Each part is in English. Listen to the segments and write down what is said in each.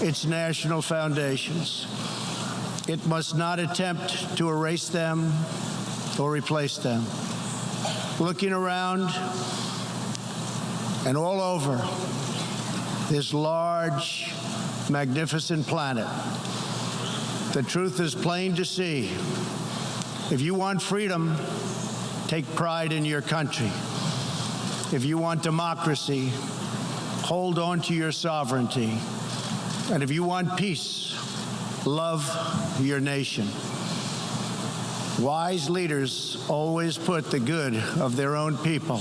its national foundations. It must not attempt to erase them or replace them. Looking around and all over this large, magnificent planet, the truth is plain to see. If you want freedom, take pride in your country. If you want democracy, hold on to your sovereignty. And if you want peace, love your nation. Wise leaders always put the good of their own people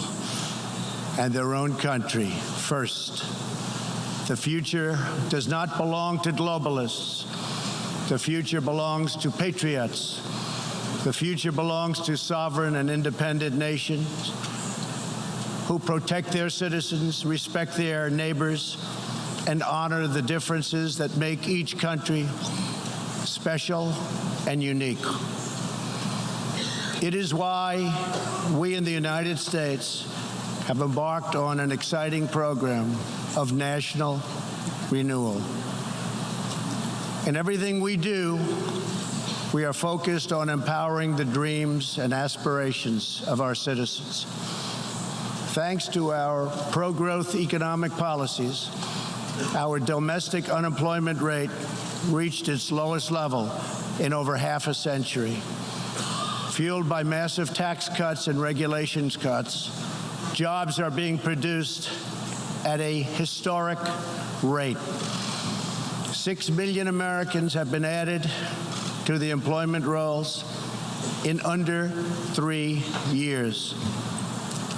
and their own country first. The future does not belong to globalists. The future belongs to patriots. The future belongs to sovereign and independent nations who protect their citizens, respect their neighbors, and honor the differences that make each country special and unique. It is why we in the United States have embarked on an exciting program of national renewal. In everything we do, we are focused on empowering the dreams and aspirations of our citizens. Thanks to our pro-growth economic policies, our domestic unemployment rate reached its lowest level in over half a century. Fueled by massive tax cuts and regulations cuts, jobs are being produced at a historic rate. 6 million Americans have been added to the employment rolls in under 3 years.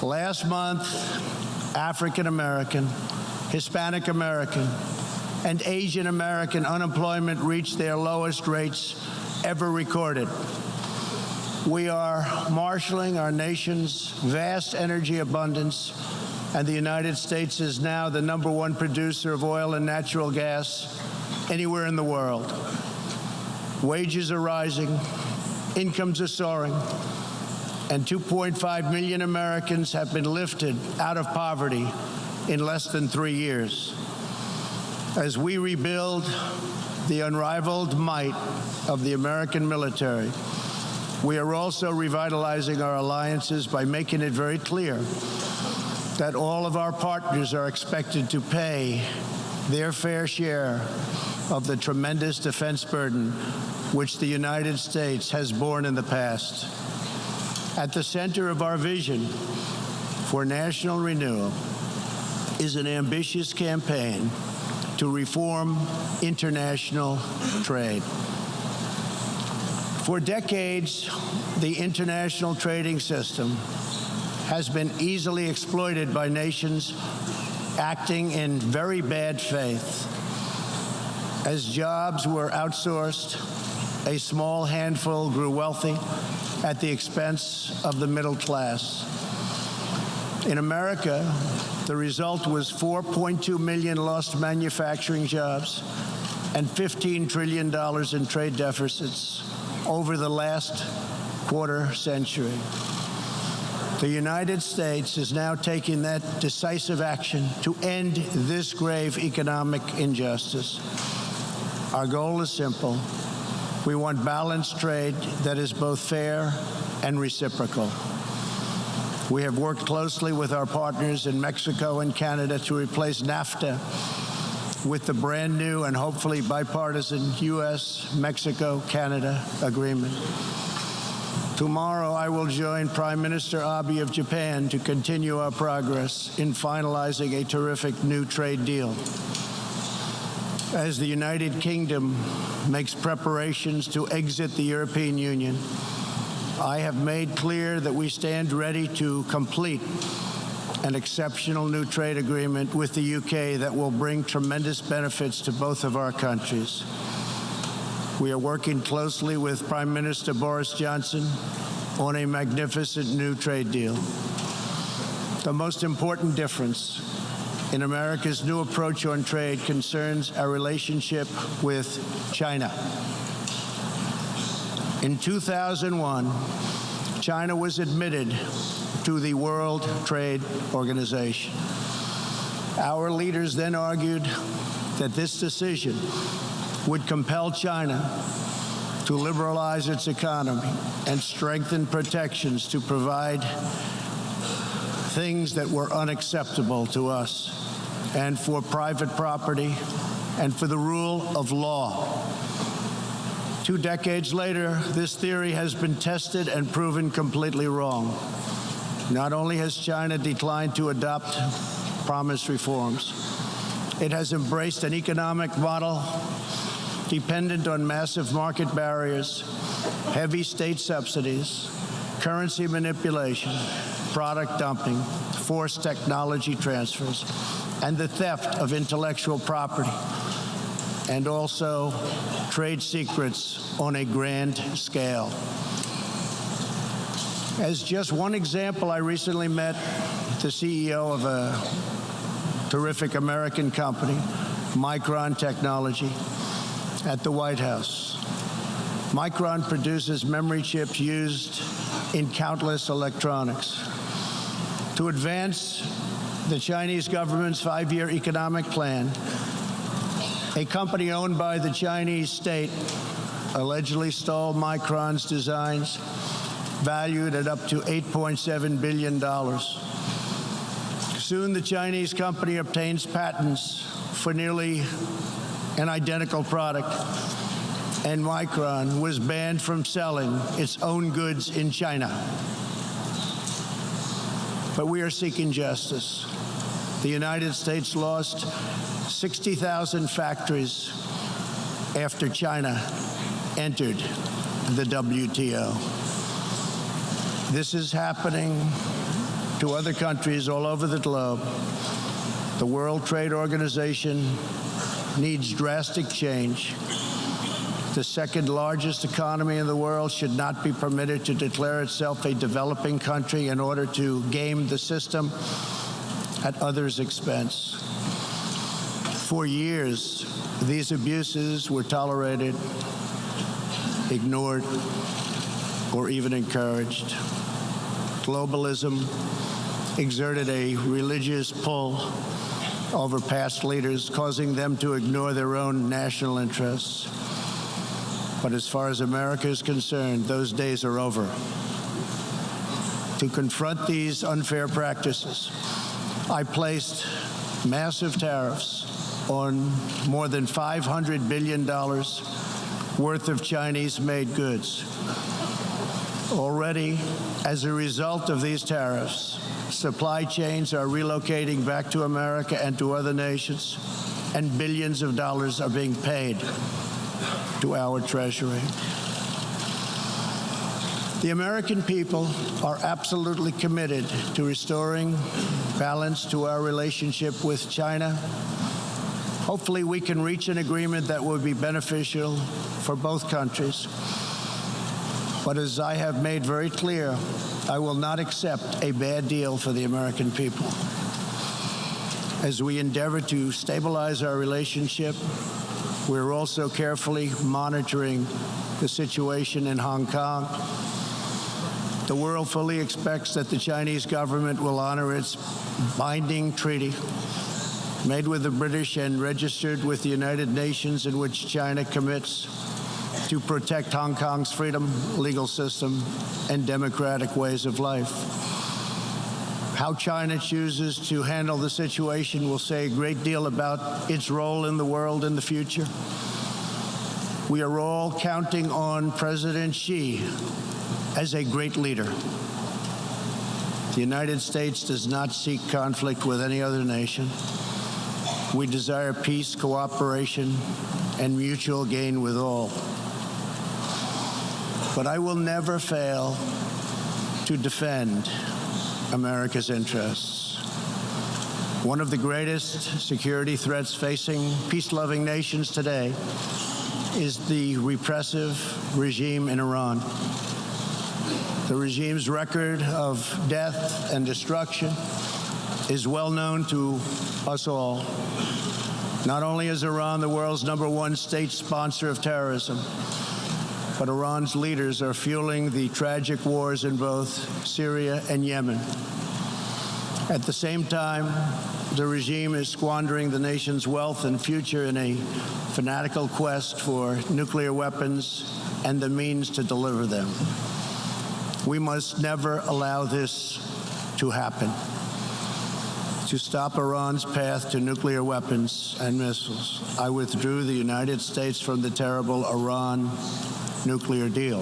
Last month, African American, Hispanic American, and Asian American unemployment reached their lowest rates ever recorded. We are marshaling our nation's vast energy abundance, and the United States is now the #1 producer of oil and natural gas anywhere in the world. Wages are rising, incomes are soaring, and 2.5 million Americans have been lifted out of poverty in less than 3 years. As we rebuild the unrivaled might of the American military, we are also revitalizing our alliances by making it very clear that all of our partners are expected to pay their fair share of the tremendous defense burden which the United States has borne in the past. At the center of our vision for national renewal is an ambitious campaign to reform international trade. For decades, the international trading system has been easily exploited by nations acting in very bad faith. As jobs were outsourced, a small handful grew wealthy at the expense of the middle class. In America, the result was 4.2 million lost manufacturing jobs and $15 trillion in trade deficits over the last quarter century. The United States is now taking that decisive action to end this grave economic injustice. Our goal is simple. We want balanced trade that is both fair and reciprocal. We have worked closely with our partners in Mexico and Canada to replace NAFTA with the brand new and hopefully bipartisan U.S.-Mexico-Canada agreement. Tomorrow, I will join Prime Minister Abe of Japan to continue our progress in finalizing a terrific new trade deal. As the United Kingdom makes preparations to exit the European Union, I have made clear that we stand ready to complete an exceptional new trade agreement with the UK that will bring tremendous benefits to both of our countries. We are working closely with Prime Minister Boris Johnson on a magnificent new trade deal. The most important difference in America's new approach on trade concerns our relationship with China. In 2001, China was admitted to the World Trade Organization. Our leaders then argued that this decision would compel China to liberalize its economy and strengthen protections to provide things that were unacceptable to us and for private property and for the rule of law. 2 decades later, this theory has been tested and proven completely wrong. Not only has China declined to adopt promised reforms, it has embraced an economic model dependent on massive market barriers, heavy state subsidies, currency manipulation, product dumping, forced technology transfers, and the theft of intellectual property, and also trade secrets on a grand scale. As just one example, I recently met the CEO of a terrific American company, Micron Technology, at the White House. Micron produces memory chips used in countless electronics. To advance the Chinese government's 5-year economic plan, a company owned by the Chinese state allegedly stole Micron's designs, valued at up to $8.7 billion. Soon, the Chinese company obtains patents for nearly an identical product, and Micron was banned from selling its own goods in China. But we are seeking justice. The United States lost 60,000 factories after China entered the WTO. This is happening to other countries all over the globe. The World Trade Organization needs drastic change. The second largest economy in the world should not be permitted to declare itself a developing country in order to game the system at others' expense. For years, these abuses were tolerated, ignored, or even encouraged. Globalism exerted a religious pull over past leaders, causing them to ignore their own national interests. But as far as America is concerned, those days are over. To confront these unfair practices, I placed massive tariffs on more than $500 billion worth of Chinese-made goods. Already, as a result of these tariffs, supply chains are relocating back to America and to other nations, and billions of dollars are being paid to our Treasury. The American people are absolutely committed to restoring balance to our relationship with China. Hopefully, we can reach an agreement that will be beneficial for both countries. But as I have made very clear, I will not accept a bad deal for the American people. As we endeavor to stabilize our relationship, we're also carefully monitoring the situation in Hong Kong. The world fully expects that the Chinese government will honor its binding treaty made with the British and registered with the United Nations, in which China commits to protect Hong Kong's freedom, legal system, and democratic ways of life. How China chooses to handle the situation will say a great deal about its role in the world in the future. We are all counting on President Xi as a great leader. The United States does not seek conflict with any other nation. We desire peace, cooperation, and mutual gain with all. But I will never fail to defend America's interests. One of the greatest security threats facing peace-loving nations today is the repressive regime in Iran. The regime's record of death and destruction is well known to us all. Not only is Iran the world's #1 state sponsor of terrorism, but Iran's leaders are fueling the tragic wars in both Syria and Yemen. At the same time, the regime is squandering the nation's wealth and future in a fanatical quest for nuclear weapons and the means to deliver them. We must never allow this to happen. To stop Iran's path to nuclear weapons and missiles, I withdrew the United States from the terrible Iran nuclear deal,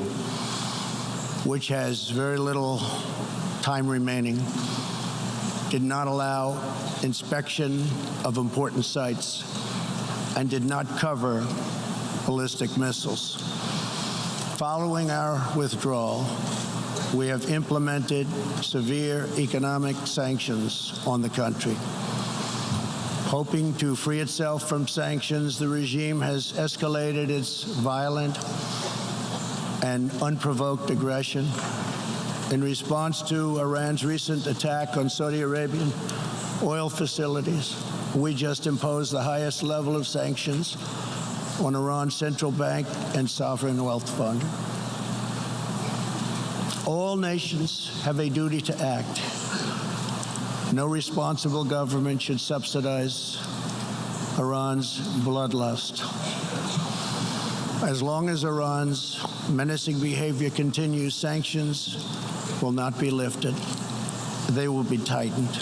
which has very little time remaining, did not allow inspection of important sites, and did not cover ballistic missiles. Following our withdrawal, we have implemented severe economic sanctions on the country. Hoping to free itself from sanctions, the regime has escalated its violent and unprovoked aggression. In response to Iran's recent attack on Saudi Arabian oil facilities, we just imposed the highest level of sanctions on Iran's central bank and sovereign wealth fund. All nations have a duty to act. No responsible government should subsidize Iran's bloodlust. As long as Iran's menacing behavior continues, sanctions will not be lifted. They will be tightened.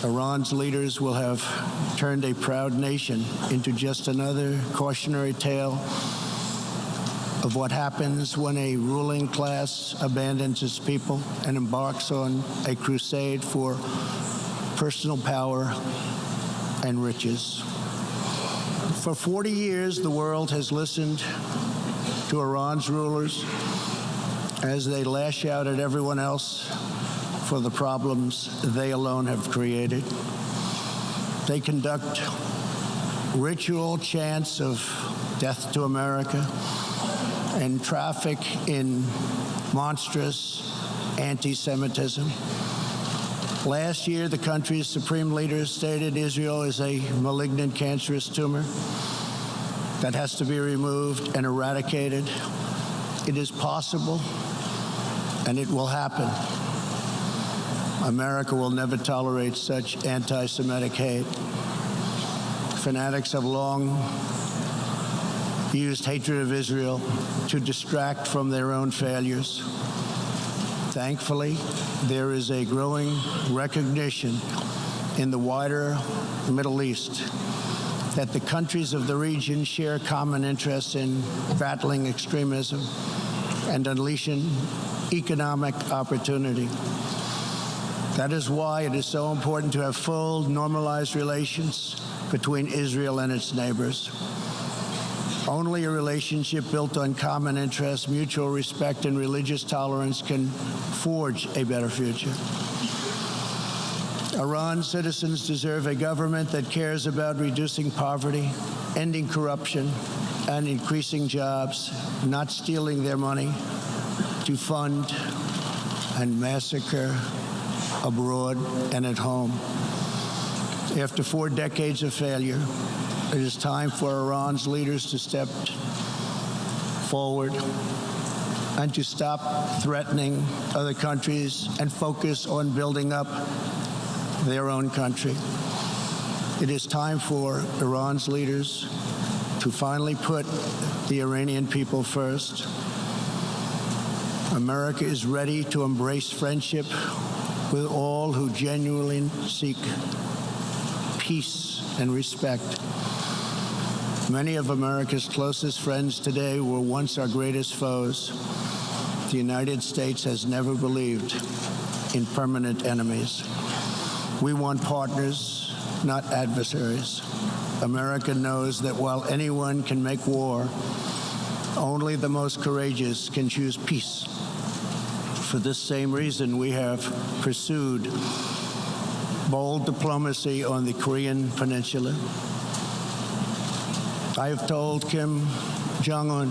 Iran's leaders will have turned a proud nation into just another cautionary tale of what happens when a ruling class abandons its people and embarks on a crusade for personal power and riches. For 40 years, the world has listened to Iran's rulers as they lash out at everyone else for the problems they alone have created. They conduct ritual chants of death to America and traffic in monstrous anti-Semitism. Last year, the country's supreme leader stated Israel is a malignant, cancerous tumor that has to be removed and eradicated. It is possible, and it will happen. America will never tolerate such anti-Semitic hate. Fanatics have long used hatred of Israel to distract from their own failures. Thankfully, there is a growing recognition in the wider Middle East that the countries of the region share common interests in battling extremism and unleashing economic opportunity. That is why it is so important to have full, normalized relations between Israel and its neighbors. Only a relationship built on common interests, mutual respect, and religious tolerance can forge a better future. Iran's citizens deserve a government that cares about reducing poverty, ending corruption, and increasing jobs, not stealing their money to fund and massacre abroad and at home. After 4 decades of failure, it is time for Iran's leaders to step forward and to stop threatening other countries and focus on building up their own country. It is time for Iran's leaders to finally put the Iranian people first. America is ready to embrace friendship with all who genuinely seek peace and respect. Many of America's closest friends today were once our greatest foes. The United States has never believed in permanent enemies. We want partners, not adversaries. America knows that while anyone can make war, only the most courageous can choose peace. For this same reason, we have pursued bold diplomacy on the Korean Peninsula. I have told Kim Jong-un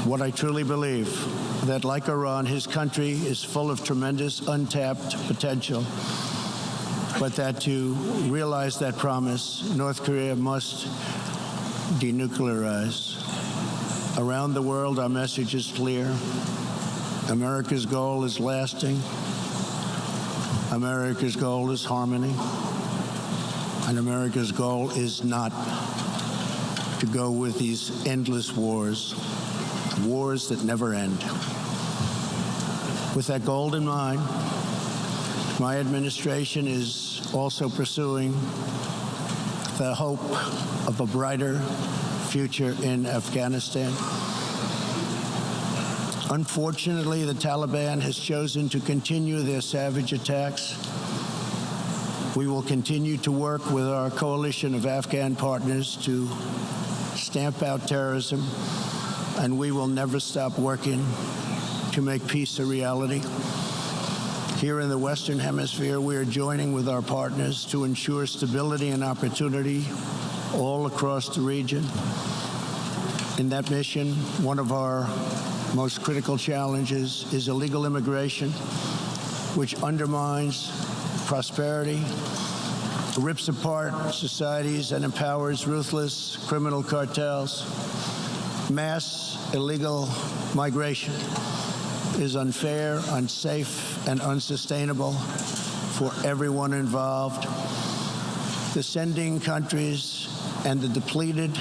what I truly believe, that like Iran, his country is full of tremendous untapped potential, but that to realize that promise, North Korea must denuclearize. Around the world, our message is clear. America's goal is lasting, America's goal is harmony, and America's goal is not to go with these endless wars that never end. With that goal in mind, my administration is also pursuing the hope of a brighter future in Afghanistan. Unfortunately, the Taliban has chosen to continue their savage attacks. We will continue to work with our coalition of Afghan partners to stamp out terrorism, and we will never stop working to make peace a reality. Here in the Western Hemisphere, we are joining with our partners to ensure stability and opportunity all across the region. In that mission, one of our most critical challenges is illegal immigration, which undermines prosperity, rips apart societies, and empowers ruthless criminal cartels. Mass illegal migration is unfair, unsafe, and unsustainable for everyone involved. The sending countries and the depleted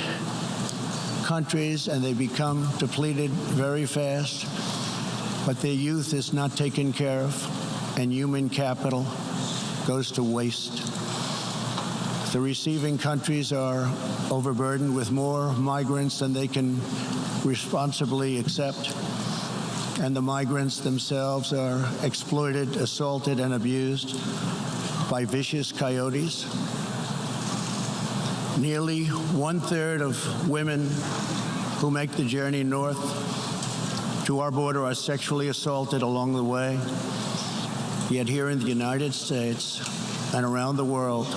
countries, and they become depleted very fast, but their youth is not taken care of, and human capital goes to waste. The receiving countries are overburdened with more migrants than they can responsibly accept, and the migrants themselves are exploited, assaulted, and abused by vicious coyotes. Nearly 1/3 of women who make the journey north to our border are sexually assaulted along the way. Yet here in the United States and around the world,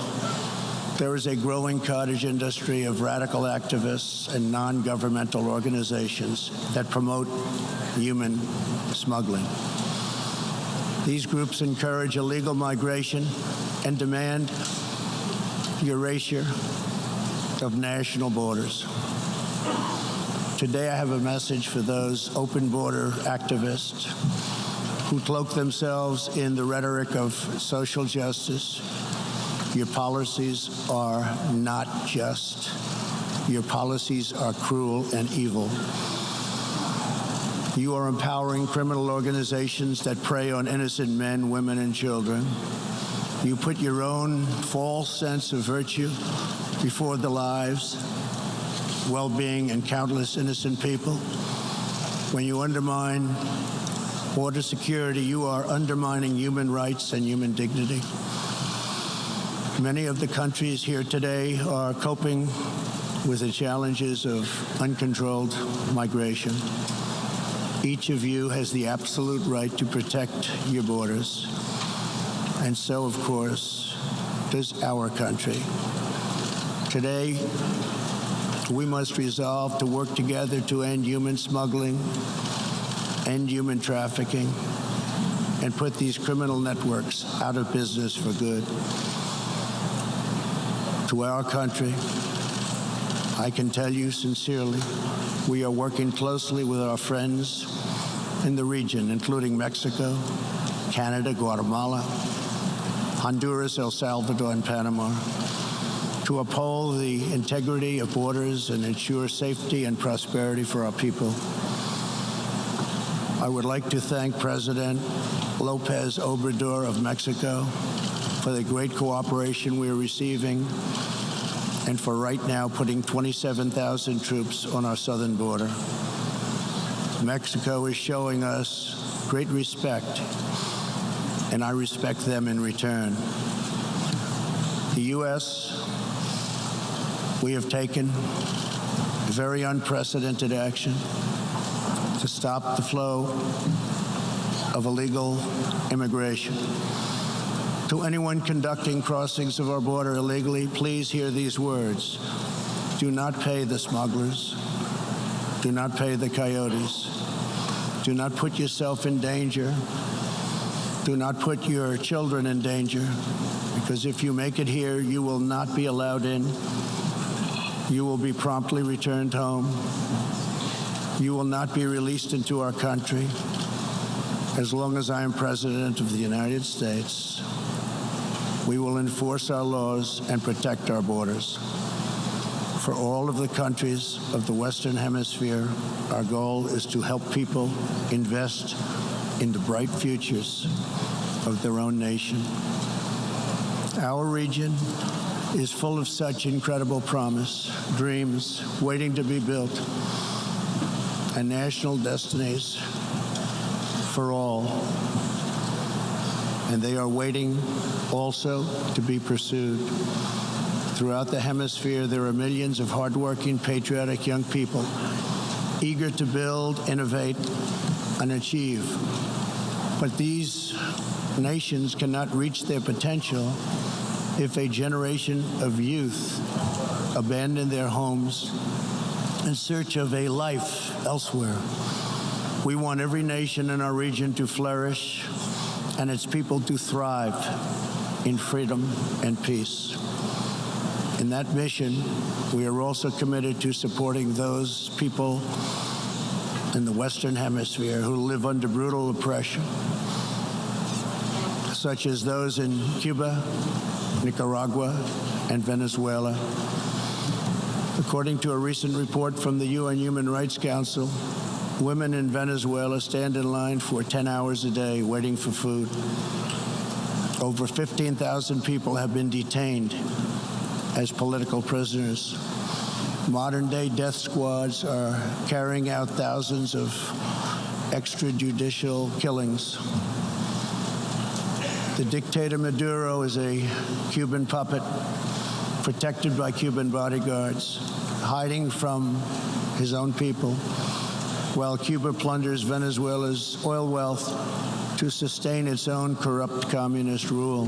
there is a growing cottage industry of radical activists and non-governmental organizations that promote human smuggling. These groups encourage illegal migration and demand erasure of national borders. Today, I have a message for those open border activists who cloak themselves in the rhetoric of social justice. Your policies are not just. Your policies are cruel and evil. You are empowering criminal organizations that prey on innocent men, women, and children. You put your own false sense of virtue before the lives, well-being, and countless innocent people. When you undermine border security, you are undermining human rights and human dignity. Many of the countries here today are coping with the challenges of uncontrolled migration. Each of you has the absolute right to protect your borders, and so, of course, does our country. Today, we must resolve to work together to end human smuggling, end human trafficking, and put these criminal networks out of business for good. To our country, I can tell you sincerely, we are working closely with our friends in the region, including Mexico, Canada, Guatemala, Honduras, El Salvador, and Panama, to uphold the integrity of borders and ensure safety and prosperity for our people. I would like to thank President López Obrador of Mexico for the great cooperation we are receiving and for right now putting 27,000 troops on our southern border. Mexico is showing us great respect, and I respect them in return. The U.S., we have taken very unprecedented action to stop the flow of illegal immigration. To anyone conducting crossings of our border illegally, please hear these words. Do not pay the smugglers. Do not pay the coyotes. Do not put yourself in danger. Do not put your children in danger, because if you make it here, you will not be allowed in. You will be promptly returned home. You will not be released into our country as long as I am President of the United States. we will enforce our laws and protect our borders. For all of the countries of the Western Hemisphere, our goal is to help people invest in the bright futures of their own nation. Our region is full of such incredible promise, dreams waiting to be built, and national destinies for all. And they are waiting also to be pursued. Throughout the hemisphere, there are millions of hardworking, patriotic young people eager to build, innovate, and achieve. But these nations cannot reach their potential if a generation of youth abandon their homes in search of a life elsewhere. We want every nation in our region to flourish and its people to thrive in freedom and peace. In that mission, we are also committed to supporting those people in the Western Hemisphere who live under brutal oppression, such as those in Cuba, Nicaragua, and Venezuela. According to a recent report from the UN Human Rights Council, women in Venezuela stand in line for 10 hours a day waiting for food. Over 15,000 people have been detained as political prisoners. Modern-day death squads are carrying out thousands of extrajudicial killings. The dictator Maduro is a Cuban puppet protected by Cuban bodyguards, hiding from his own people, while Cuba plunders Venezuela's oil wealth to sustain its own corrupt communist rule.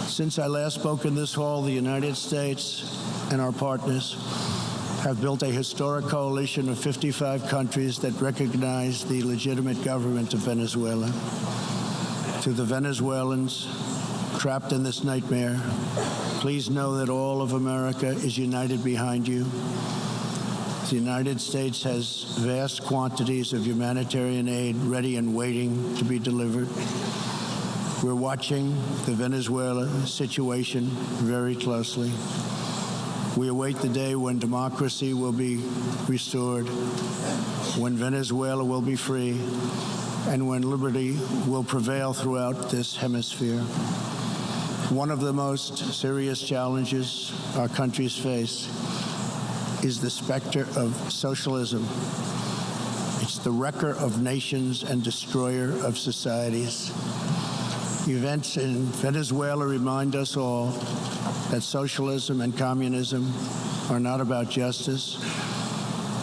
Since I last spoke in this hall, the United States and our partners have built a historic coalition of 55 countries that recognize the legitimate government of Venezuela. To the Venezuelans trapped in this nightmare, please know that all of America is united behind you. The United States has vast quantities of humanitarian aid ready and waiting to be delivered. We're watching the Venezuela situation very closely. We await the day when democracy will be restored, when Venezuela will be free, and when liberty will prevail throughout this hemisphere. One of the most serious challenges our countries face is the specter of socialism. It's the wrecker of nations and destroyer of societies. Events in Venezuela remind us all that socialism and communism are not about justice.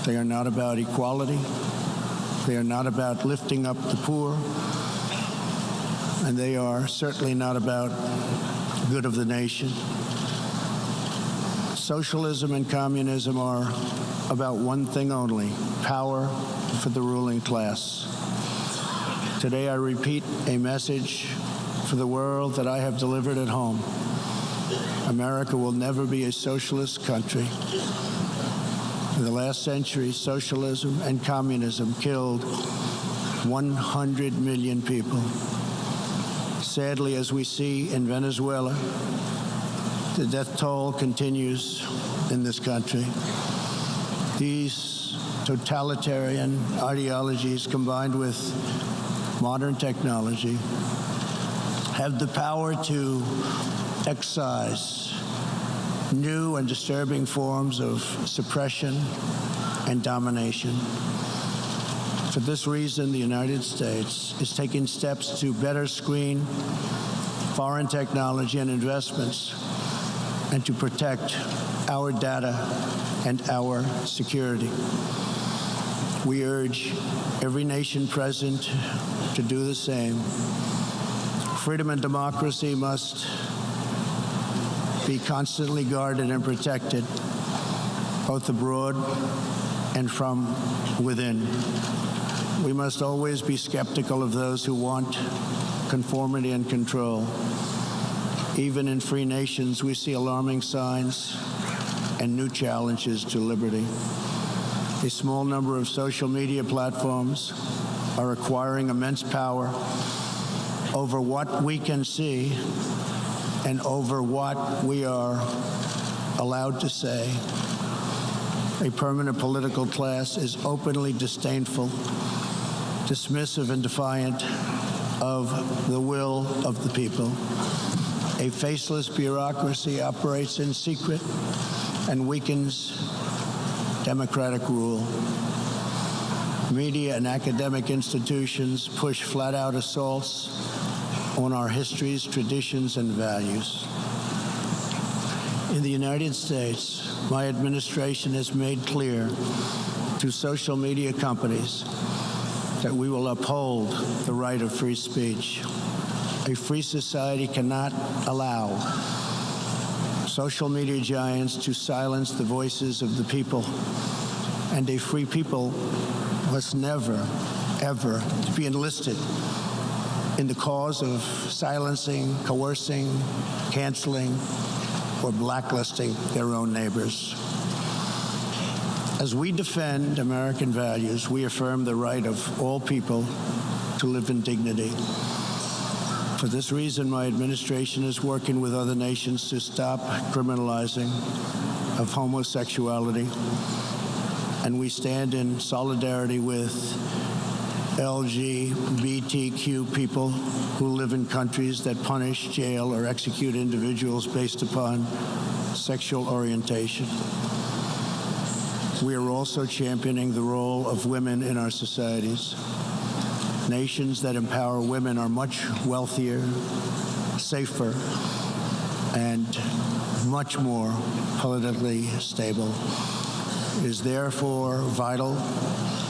They are not about equality. They are not about lifting up the poor. And they are certainly not about the good of the nation. Socialism and communism are about one thing only: power for the ruling class. Today I repeat a message for the world that I have delivered at home. America will never be a socialist country. In the last century, socialism and communism killed 100 million people. Sadly, as we see in Venezuela, the death toll continues in this country. These totalitarian ideologies, combined with modern technology, have the power to excise new and disturbing forms of suppression and domination. For this reason, the United States is taking steps to better screen foreign technology and investments and to protect our data and our security. We urge every nation present to do the same. Freedom and democracy must be constantly guarded and protected, both abroad and from within. We must always be skeptical of those who want conformity and control. Even in free nations, we see alarming signs and new challenges to liberty. A small number of social media platforms are acquiring immense power over what we can see and over what we are allowed to say. A permanent political class is openly disdainful, dismissive, and defiant of the will of the people. A faceless bureaucracy operates in secret and weakens democratic rule. Media and academic institutions push flat-out assaults on our histories, traditions, and values. In the United States, my administration has made clear to social media companies that we will uphold the right of free speech. A free society cannot allow social media giants to silence the voices of the people, and a free people must never, ever be enlisted in the cause of silencing, coercing, canceling, or blacklisting their own neighbors. As we defend American values, we affirm the right of all people to live in dignity. For this reason, my administration is working with other nations to stop criminalizing of homosexuality, and we stand in solidarity with LGBTQ people who live in countries that punish, jail, or execute individuals based upon sexual orientation. We are also championing the role of women in our societies. Nations that empower women are much wealthier, safer, and much more politically stable. It is therefore vital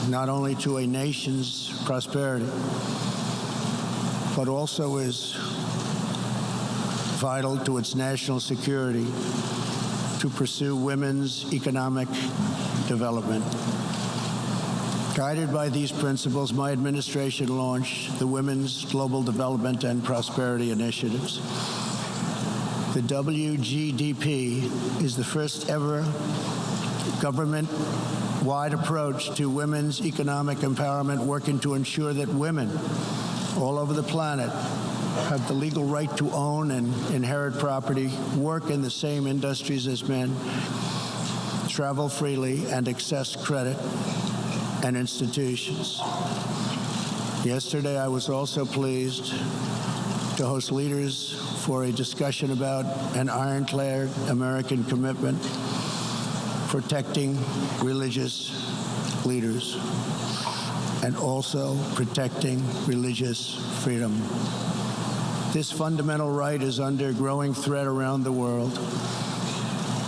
not only to a nation's prosperity, but also is vital to its national security to pursue women's economic development. Guided by these principles, my administration launched the Women's Global Development and Prosperity Initiatives. The WGDP is the first ever government-wide approach to women's economic empowerment, working to ensure that women all over the planet have the legal right to own and inherit property, work in the same industries as men, travel freely, and access credit and institutions. Yesterday, I was also pleased to host leaders for a discussion about an ironclad American commitment protecting religious leaders and also protecting religious freedom. This fundamental right is under growing threat around the world.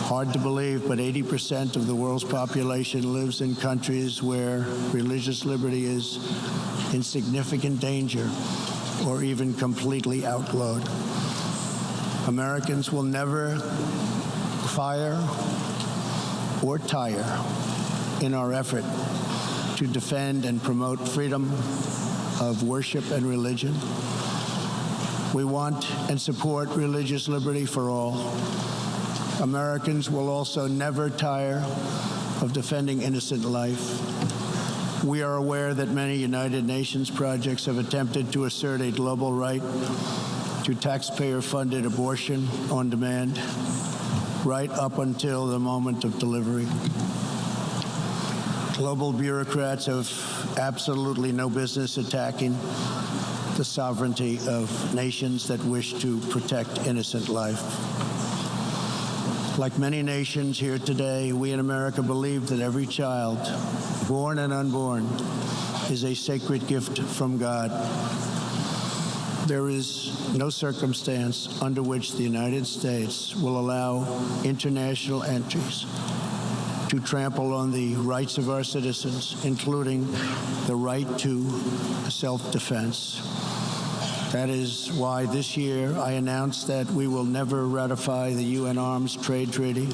Hard to believe, but 80% of the world's population lives in countries where religious liberty is in significant danger or even completely outlawed. Americans will never fire or tire in our effort to defend and promote freedom of worship and religion. We want and support religious liberty for all. Americans will also never tire of defending innocent life. We are aware that many United Nations projects have attempted to assert a global right to taxpayer-funded abortion on demand, right up until the moment of delivery. Global bureaucrats have absolutely no business attacking the sovereignty of nations that wish to protect innocent life. Like many nations here today, we in America believe that every child, born and unborn, is a sacred gift from God. There is no circumstance under which the United States will allow international entries to trample on the rights of our citizens, including the right to self-defense. That is why this year I announced that we will never ratify the UN Arms Trade Treaty,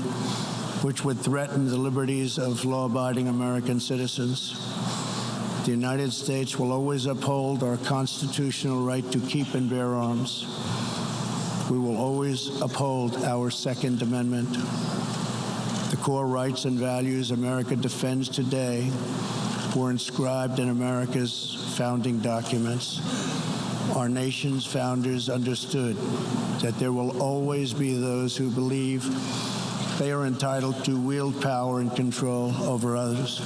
which would threaten the liberties of law-abiding American citizens. The United States will always uphold our constitutional right to keep and bear arms. We will always uphold our Second Amendment. The core rights and values America defends today were inscribed in America's founding documents. Our nation's founders understood that there will always be those who believe they are entitled to wield power and control over others.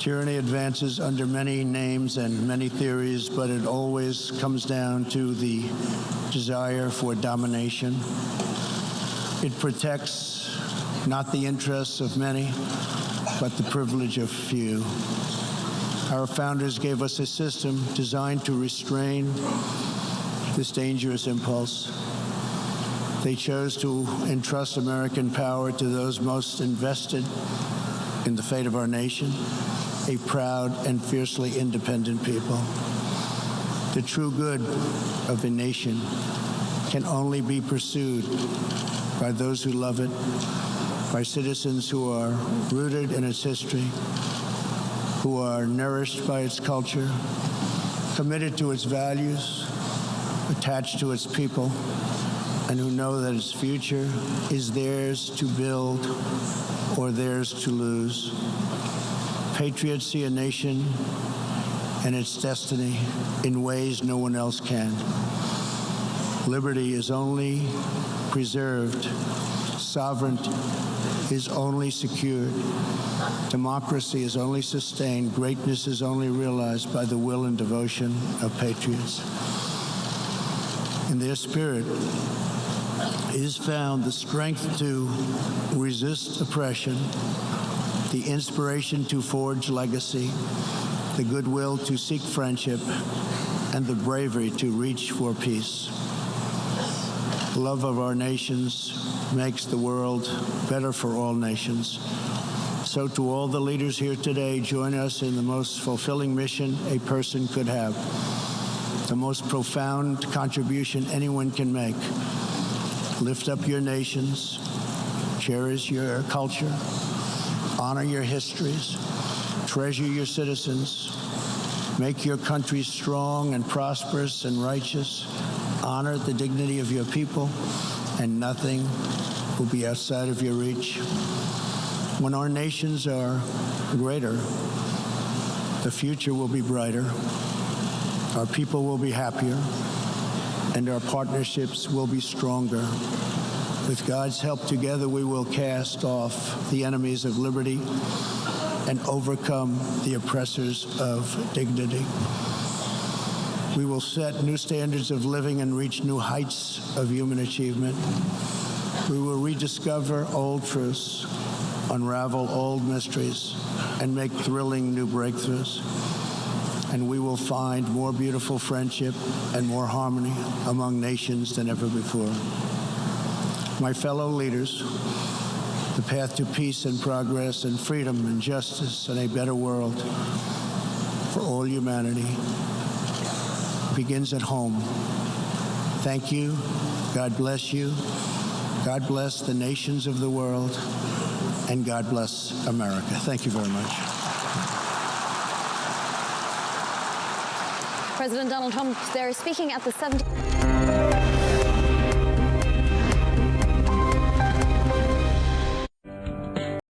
Tyranny advances under many names and many theories, but it always comes down to the desire for domination. It protects not the interests of many, but the privilege of few. Our founders gave us a system designed to restrain this dangerous impulse. They chose to entrust American power to those most invested in the fate of our nation, a proud and fiercely independent people. The true good of a nation can only be pursued by those who love it, by citizens who are rooted in its history, who are nourished by its culture, committed to its values, attached to its people, and who know that its future is theirs to build or theirs to lose. Patriots see a nation and its destiny in ways no one else can. Liberty is only preserved, sovereignty is only secured, democracy is only sustained, greatness is only realized by the will and devotion of patriots. In their spirit is found the strength to resist oppression, the inspiration to forge legacy, the goodwill to seek friendship, and the bravery to reach for peace. The love of our nations makes the world better for all nations. So to all the leaders here today, join us in the most fulfilling mission a person could have, the most profound contribution anyone can make. Lift up your nations, cherish your culture, honor your histories, treasure your citizens, make your country strong and prosperous and righteous, honor the dignity of your people, and nothing will be outside of your reach. When our nations are greater, the future will be brighter, our people will be happier, and our partnerships will be stronger. With God's help, together we will cast off the enemies of liberty and overcome the oppressors of dignity. We will set new standards of living and reach new heights of human achievement. We will rediscover old truths, unravel old mysteries, and make thrilling new breakthroughs. And we will find more beautiful friendship and more harmony among nations than ever before. My fellow leaders, the path to peace and progress and freedom and justice and a better world for all humanity begins at home. Thank you. God bless you. God bless the nations of the world. And God bless America. Thank you very much. President Donald Trump there speaking at the 70th.